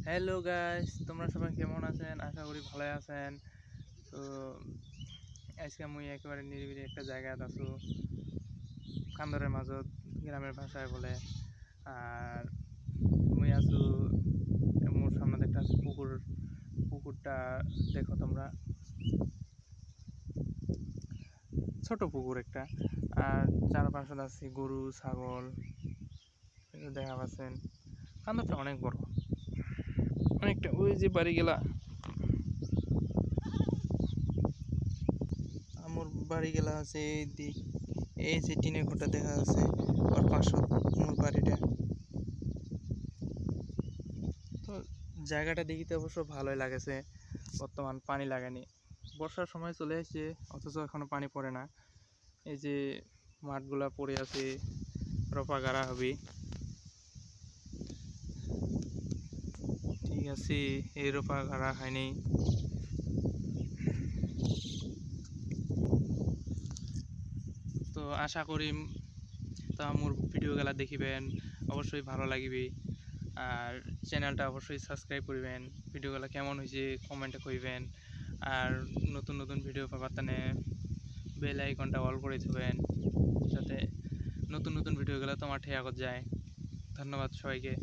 Hello guys, তোমরা সবাই কেমন আছেন? আশা করি ভালো আছেন। তো আজকে মুই একেবারে নিরিবিলি একটা জায়গাত আছো, কান্দরের মাজত, গ্রামের ভাষায় বলে। আর মুই আছো মোর সামনে একটা আছে পুকুর। পুকুরটা দেখো তোমরা, ছোট পুকুর একটা। আর চারপাশে আছে গরু ছাগল, এগুলো দেখা পাচ্ছেন। কান্দরটা অনেক বড়, অনেকটা। ওই যে বাড়ি গেলা, আমার বাড়ি গেলা আছে এই দিক। এই যে টিনের ঘরটা দেখা যাচ্ছে, ওর পাশে মোর বাড়িটা। তো জায়গাটা দেখিতে অবশ্য ভালোই লাগেছে। বর্তমান পানি লাগেনি, বর্ষার সময় চলে এসেছে, অথচ এখনো পানি পড়ে না। এই যে মাঠগুলা পড়ে আছে, রপা গাড়া হবে। ঠিক আছে, এই রপা গাড়া হয়নি। তো আশা করি তা মোর ভিডিওগুলা দেখিবেন, অবশ্যই ভালো লাগবে। আর চ্যানেলটা অবশ্যই সাবস্ক্রাইব করবেন। ভিডিওগুলো কেমন হয়েছে কমেন্টে কইবেন। আর নতুন নতুন ভিডিও পাবার তানে বেল আইকনটা অল করে দেবেন, যাতে নতুন নতুন ভিডিওগুলো তোমার ঠেয়াগত যায়। ধন্যবাদ সবাইকে।